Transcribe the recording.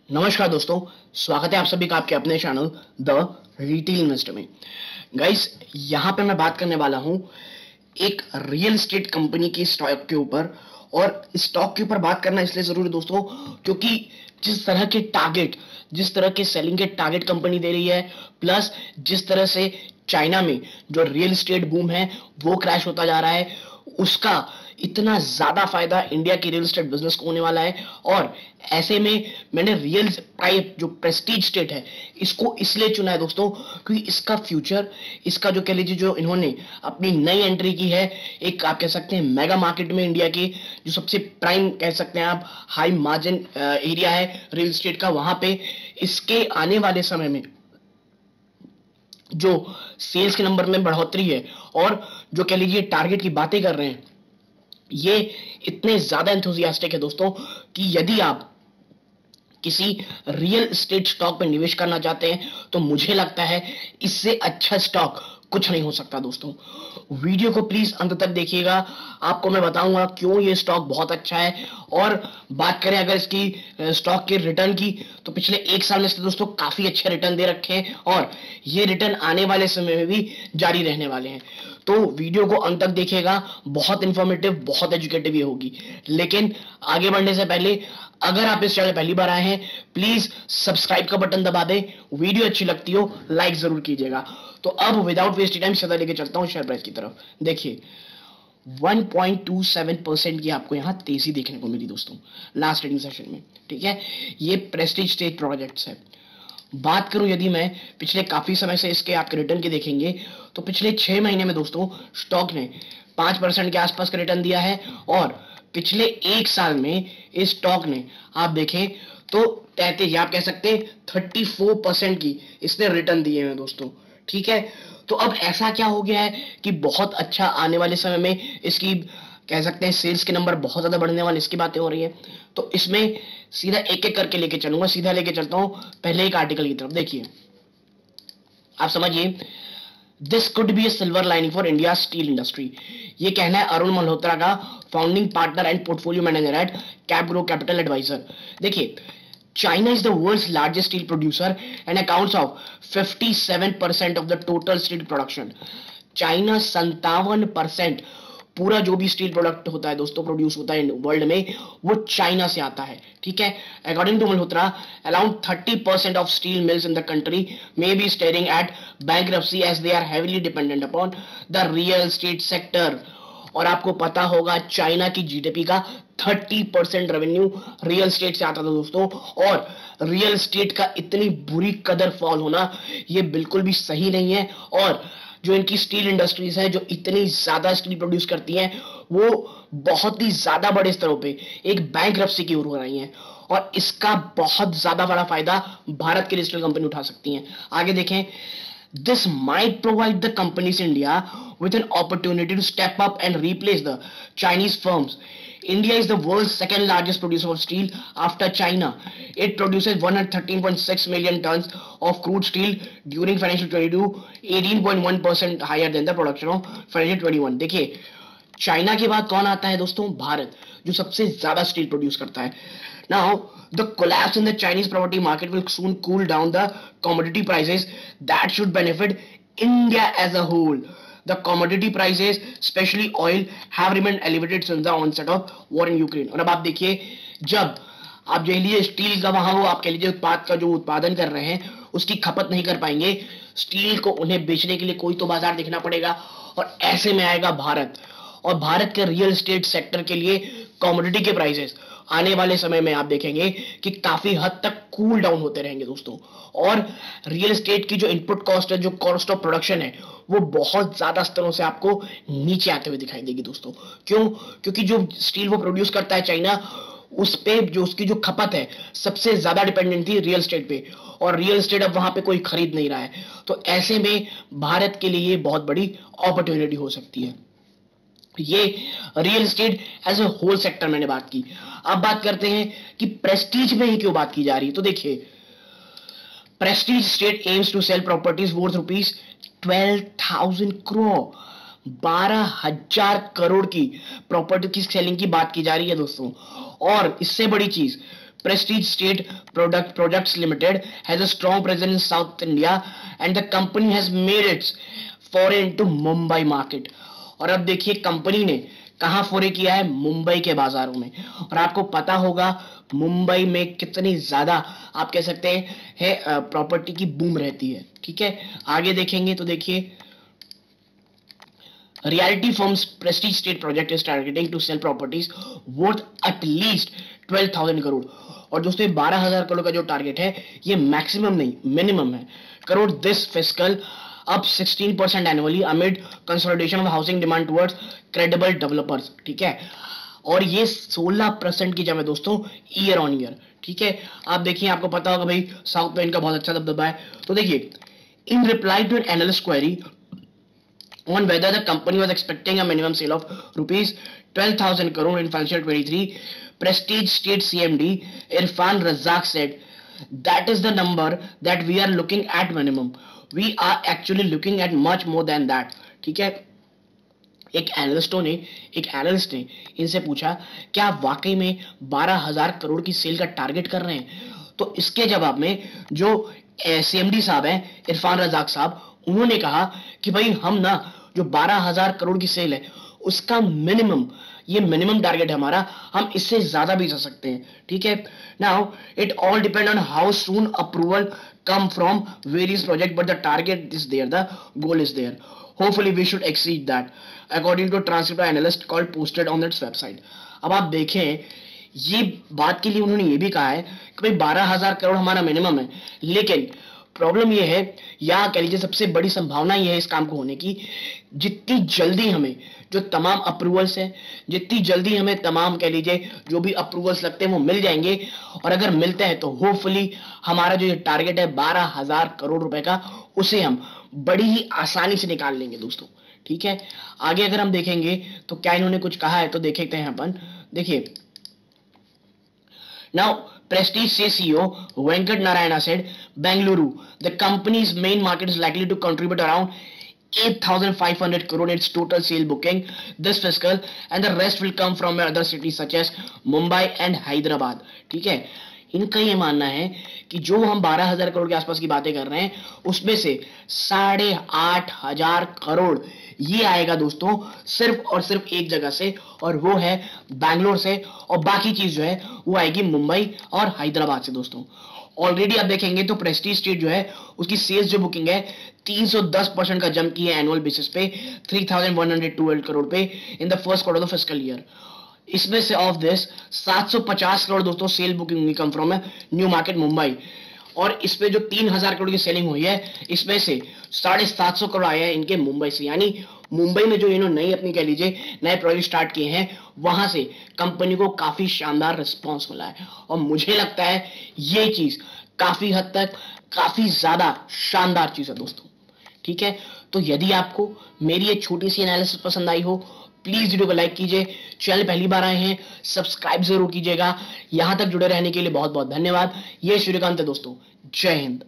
नमस्कार दोस्तों, स्वागत है आप सभी का आपके अपने चैनल द रिटेल इन्वेस्टर में। गाइस, यहाँ पे मैं बात करने वाला हूँ एक रियल एस्टेट कंपनी की स्टॉक के ऊपर। और स्टॉक के ऊपर बात करना इसलिए जरूरी दोस्तों, क्योंकि जिस तरह के सेलिंग के टारगेट कंपनी दे रही है, प्लस जिस तरह से चाइना में जो रियल एस्टेट बूम है वो क्रैश होता जा रहा है, उसका इतना ज्यादा फायदा इंडिया की रियल एस्टेट बिजनेस को होने वाला है। और ऐसे में मैंने रियल प्राइस जो प्रेस्टीज स्टेट है इसको इसलिए चुना है दोस्तों, क्योंकि इसका फ्यूचर, इसका जो कह लीजिए जो इन्होंने अपनी नई एंट्री की है, एक आप कह सकते हैं मेगा मार्केट में इंडिया की जो सबसे प्राइम कह सकते हैं आप हाई मार्जिन एरिया है रियल एस्टेट का, वहां पे इसके आने वाले समय में जो सेल्स के नंबर में बढ़ोतरी है और जो कह लीजिए टारगेट की बातें कर रहे हैं, ये इतने ज्यादा एंथुसियास्टिक है दोस्तों कि यदि आप किसी रियल एस्टेट स्टॉक में निवेश करना चाहते हैं तो मुझे लगता है इससे अच्छा स्टॉक कुछ नहीं हो सकता दोस्तों। वीडियो को प्लीज अंत तक देखिएगा, आपको मैं बताऊंगा क्यों ये स्टॉक बहुत अच्छा है। और बात करें अगर इसकी स्टॉक के रिटर्न की, तो पिछले एक साल में से दोस्तों काफी अच्छे रिटर्न दे रखे हैं और ये रिटर्न आने वाले समय में भी जारी रहने वाले हैं। तो वीडियो को अंत तक देखिएगा, बहुत इंफॉर्मेटिव, बहुत एजुकेटिव ये होगी। लेकिन आगे बढ़ने से पहले अगर आप इस चैनल पहली बार आए हैं, प्लीज सब्सक्राइब का बटन दबा दें, वीडियो अच्छी लगती हो लाइक जरूर कीजिएगा। तो अब विदाउट वेस्टिंग टाइम सीधा लेके चलता हूं शेयर प्राइस की तरफ। देखिए 1.27% की आपको यहां तेजी देखने को मिली दोस्तों लास्ट ट्रेडिंग सेशन में। ठीक है, ये प्रेस्टीज स्टेज प्रोजेक्ट्स है। बात करूं यदि मैं पिछले काफी समय से इसके आपके रिटर्न के देखेंगे, तो पिछले 6 महीने में दोस्तों स्टॉक ने 5% के आसपास का रिटर्न दिया है। और पिछले एक साल में इस स्टॉक ने आप देखें तो कहते आप कह सकते हैं 34% की इसने रिटर्न दिए हैं दोस्तों। ठीक है, तो अब ऐसा क्या हो गया है कि बहुत अच्छा आने वाले समय में इसकी कह सकते हैं सेल्स के नंबर बहुत ज्यादा बढ़ने वाले, इसकी बातें हो रही है। तो इसमें सीधा एक एक करके लेके चलूंगा, सीधा लेके चलता हूं पहले एक आर्टिकल की तरफ। देखिए आप समझिए, this could be a silver lining for India steel industry. ये कहना है अरुण मल्होत्रा का, founding partner and portfolio manager at Capgrow Capital Advisor. देखिए, China is the world's largest steel producer and accounts of 57% of the total steel production. China 57% पूरा जो भी steel product होता है दोस्तों प्रोड्यूस होता है वर्ल्ड में, वो चाइना से आता है। ठीक है, according to Malhotra, around 30% of steel mills in the country may be staring at bankruptcy as they are heavily dependent upon the real estate sector. और आपको पता होगा चाइना की जीडीपी का 30% रेवेन्यू रियल एस्टेट से आता था दोस्तों। और रियल एस्टेट का इतनी बुरी कदर फॉल होना ये बिल्कुल भी सही नहीं है। और जो इनकी स्टील इंडस्ट्रीज है जो इतनी ज्यादा स्टील प्रोड्यूस करती हैं, वो बहुत ही ज्यादा बड़े स्तरों पे एक बैंक्रप्सी की ओर हो रही हैं। और इसका बहुत ज्यादा बड़ा फायदा भारत की स्टील कंपनी उठा सकती हैं। आगे देखें, this might provide the companies in India with an opportunity to step up and replace the Chinese firms. India is the world's second largest producer of steel after China. It produces 113.6 million tons of crude steel during financial 22, 18.1% higher than the production of financial 21. देखिए, China के बाद कौन आता है दोस्तों? भारत, जो सबसे ज्यादा स्टील प्रोड्यूस करता है। Now, the collapse in the Chinese property market will soon cool down the commodity prices. That should benefit India as a whole. The commodity prices, especially oil, have remained elevated since the onset of war in Ukraine. और अब आप देखिए, जब आप जो लीजिए steel का वहां वो आप कह लीजिए उत्पाद का जो उत्पादन कर रहे हैं उसकी खपत नहीं कर पाएंगे, स्टील को उन्हें बेचने के लिए कोई तो बाजार देखना पड़ेगा। और ऐसे में आएगा भारत, और भारत के रियल एस्टेट सेक्टर के लिए कमोडिटी के प्राइसेस आने वाले समय में आप देखेंगे कि काफी हद तक कूल डाउन होते रहेंगे दोस्तों। और रियल एस्टेट की जो इनपुट कॉस्ट है, जो कॉस्ट ऑफ प्रोडक्शन है, वो बहुत ज्यादा स्तरों से आपको नीचे आते हुए दिखाई देगी दोस्तों। क्यों? क्योंकि जो स्टील वो प्रोड्यूस करता है चाइना, उस पे जो उसकी जो खपत है सबसे ज्यादा डिपेंडेंट थी रियल एस्टेट पे, और रियल एस्टेट अब वहां पे कोई खरीद नहीं रहा है। तो ऐसे में भारत के लिए बहुत बड़ी अपॉर्चुनिटी हो सकती है। ये real estate as a whole sector मैंने बात की। अब बात करते हैं कि प्रेस्टीज में ही क्यों बात की जा रही है। तो देखिए, Prestige Estates aims to sell properties worth rupees 12,000 crore, 12,000 crore की प्रॉपर्टी की सेलिंग की बात की जा रही है दोस्तों। और इससे बड़ी चीज, Prestige State Projects Limited has a strong presence in South India and the company has made its foray into Mumbai market. और अब देखिए कंपनी ने कहां फोरे किया है, मुंबई के बाजारों में। और आपको पता होगा मुंबई में कितनी ज्यादा आप कह सकते हैं प्रॉपर्टी की बूम रहती है। ठीक है, आगे देखेंगे तो देखिए Realty firm's Prestige State project is targeting to sell properties worth at least 12,000 crore. और दोस्तों 12,000 करोड़ का जो टारगेट है ये मैक्सिमम नहीं मिनिमम है crore this fiscal, up 16% annually amid consolidation of housing demand towards credible developers. ठीक है, और ये 16% की जम है दोस्तों ईयर ऑन ईयर। ठीक है, आप देखिए आपको पता होगा भाई साउथ में इनका बहुत अच्छा दबदबा है। तो देखिए in reply to an analyst query on whether the company was expecting a minimum sale of rupees 12,000 crore in financial 23, Prestige State CMD Irfan Razzaq said that is the number that we are looking at minimum. We are actually looking at much more than that. ठीक है, एक analyst ने इनसे पूछा क्या आप वाकई में 12,000 करोड़ की सेल का टारगेट कर रहे हैं? तो इसके जवाब में जो सीएमडी साहब हैं इरफान रजाक साहब, उन्होंने कहा कि भाई हम ना जो 12,000 करोड़ की सेल है उसका मिनिमम टारगेट है हमारा, हम इससे ज्यादा भी जा सकते हैं। ठीक है, now it all depend on how soon approval come from various project but the target is there, the goal is there, hopefully we should exceed that according to transcript analyst called posted on that's website. अब आप देखें ये बात के लिए उन्होंने ये भी कहा है कि भाई 12,000 करोड़ हमारा मिनिमम है, लेकिन प्रॉब्लम ये है या कह लीजिए सबसे बड़ी संभावना ये है इस काम को होने की, जितनी जल्दी हमें जो तमाम अप्रूवल्स हैं, जितनी जल्दी हमें तमाम कह लीजिए जो भी अप्रूवल्स लगते हैं वो मिल जाएंगे, और अगर मिलते हैं तो होपफुली हमारा जो ये टारगेट है 12,000 करोड़ रुपए का उसे हम बड़ी ही आसानी से निकाल लेंगे दोस्तों। ठीक है, आगे अगर हम देखेंगे तो क्या इन्होंने कुछ कहा है तो देखते हैं अपन। देखिए Now, Prestige CEO Venkat Narayana said, Bengaluru, the company's main market is likely to contribute around 8,500 crore in its total sale booking this fiscal, and the rest will come from other cities such as Mumbai and Hyderabad. ठीक है, इनका ये मानना है कि जो हम 12,000 करोड़ के आसपास की बातें कर रहे हैं उसमें से 8,500 करोड़ ये आएगा दोस्तों सिर्फ और सिर्फ एक जगह से, और वो है बैंगलोर से, और बाकी चीज जो है वो आएगी मुंबई और हैदराबाद से दोस्तों। ऑलरेडी आप देखेंगे तो प्रेस्टीज स्टेट जो है उसकी सेल्स जो बुकिंग है 310% का जंप की है एनुअल बेसिस पे 3,112 करोड़ पे in the first quarter of fiscal year. इसमें से ऑफ दिस 750 करोड़ दोस्तों सेल बुकिंग कम फ्रॉम है न्यू मार्केट मुंबई, और इसमें जो 3,000 करोड़ की सेलिंग हुई है इसमें से 750 करोड़ आया है इनके मुंबई से। यानी मुंबई में जो इन्होंने नई अपनी कह लीजिए नए प्रोजेक्ट स्टार्ट किए हैं वहां से कंपनी को काफी शानदार रिस्पॉन्स मिला है, और मुझे लगता है ये चीज काफी हद तक काफी ज्यादा शानदार चीज है दोस्तों। ठीक है, तो यदि आपको मेरी ये छोटी सी एनालिसिस पसंद आई हो प्लीज वीडियो को लाइक कीजिए, चैनल पहली बार आए हैं सब्सक्राइब जरूर कीजिएगा। यहां तक जुड़े रहने के लिए बहुत बहुत धन्यवाद। ये सूर्यकांत है दोस्तों, जय हिंद।